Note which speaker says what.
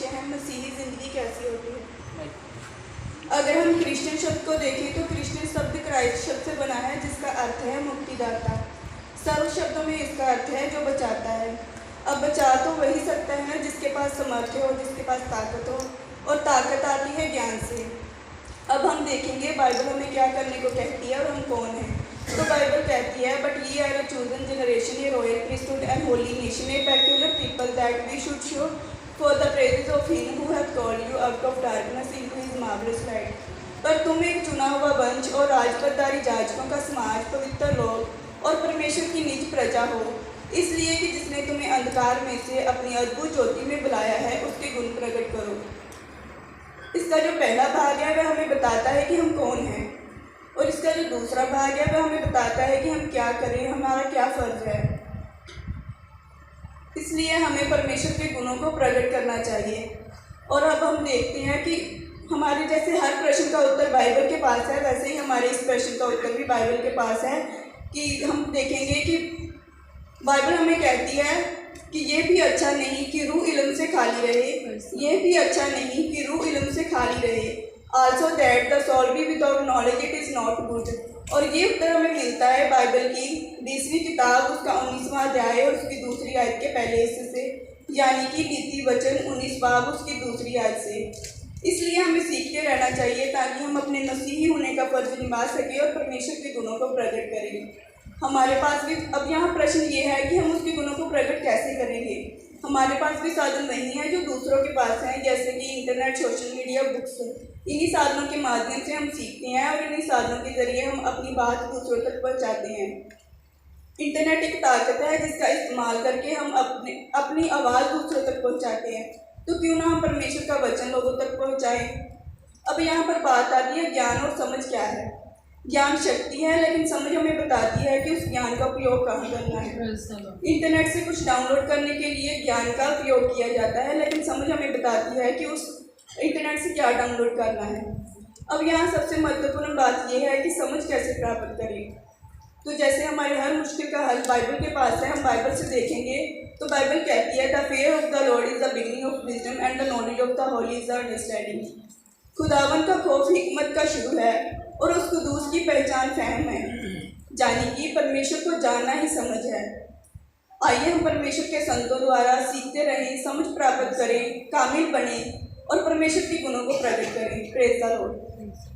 Speaker 1: विषय है मसीही ज़िंदगी कैसी होती है। अगर हम क्रिश्चियन शब्द को देखें तो क्रिश्चियन शब्द क्राइस्ट शब्द से बना है, जिसका अर्थ है मुक्तिदाता। सर्व शब्दों में इसका अर्थ है जो बचाता है। अब बचा तो वही सकता है ना जिसके पास सामर्थ्य हो, जिसके पास ताकत हो, और ताकत आती है ज्ञान से। अब हम देखेंगे बाइबल हमें क्या करने को कहती है और हम कौन हैं। तो बाइबल कहती है, but ye are a chosen generation, a royal priesthood and holy nation, a peculiar people, that we should show for the praises of him who have called you out of darkness into his marvellous light. पर तुम एक चुना हुआ वंश और राजपदारी जाजकों का समाज, पवित्र लोग और परमेश्वर की निज प्रजा हो, इसलिए कि जिसने तुम्हें अंधकार में से अपनी अद्भुत ज्योति में बुलाया है उसके गुण प्रकट करो। इसका जो पहला भाग है वह हमें बताता है कि हम कौन हैं, और इसका जो दूसरा भाग है वह हमें बताता है कि हम क्या करें, हमारा क्या फ़र्ज है। इसलिए हमें परमेश्वर के गुणों को प्रकट करना चाहिए। और अब हम देखते हैं कि हमारे जैसे हर प्रश्न का उत्तर बाइबल के पास है, वैसे ही हमारे इस प्रश्न का उत्तर भी बाइबल के पास है। कि हम देखेंगे कि बाइबल हमें कहती है कि ये भी अच्छा नहीं कि रूह इल्म से खाली रहे, ये भी अच्छा नहीं कि रूह इल्म से खाली रहे। Also that the soul be without knowledge it is not good. और ये उत्तर हमें मिलता है बाइबल की 20वीं किताब उसका 19वां अध्याय और उसकी दूसरी आयत के पहले हिस्से से, यानी कि नीति वचन 19 बाब उसकी दूसरी आयत से। इसलिए हमें सीखते रहना चाहिए ताकि हम अपने मसीही होने का फर्ज निभा सकें और परमेश्वर के गुणों को प्रकट करें। हमारे पास भी अब यहाँ प्रश्न ये है कि हम उसके गुणों को प्रकट कैसे करेंगे। हमारे पास भी साधन नहीं है जो दूसरों के पास हैं, जैसे कि इंटरनेट, सोशल मीडिया, बुक्स। इन्हीं साधनों के माध्यम से हम सीखते हैं और इन्हीं साधनों के जरिए हम अपनी बात दूसरों तक पहुँचाते हैं। इंटरनेट एक ताकत है जिसका इस्तेमाल करके हम अपनी आवाज़ दूसरों तक पहुँचाते हैं, तो क्यों ना हम परमेश्वर का वचन लोगों तक पहुँचाएँ। अब यहाँ पर बात आती है ज्ञान और समझ क्या है। ज्ञान शक्ति है, लेकिन समझ हमें बताती है कि उस ज्ञान का उपयोग कहाँ करना है। इंटरनेट से कुछ डाउनलोड करने के लिए ज्ञान का उपयोग किया जाता है, लेकिन समझ हमें बताती है कि उस इंटरनेट से क्या डाउनलोड करना है। अब यहाँ सबसे महत्वपूर्ण बात यह है कि समझ कैसे प्राप्त करें। तो जैसे हमारे हर मुश्किल का हल बाइबल के पास है, हम बाइबल से देखेंगे तो बाइबल कहती है the fair of the Lord is the beginning of wisdom and the knowledge of the Holi is the understanding. खुदावन का खौफ हिकमत का शुरू है और उस कुदूस की पहचान फहम है, यानी कि परमेश्वर को जानना ही समझ है। आइए हम परमेश्वर के संतों द्वारा सीखते रहें, समझ प्राप्त करें, कामिल बने और परमेश्वर के गुणों को प्रकट करें। Praise the Lord.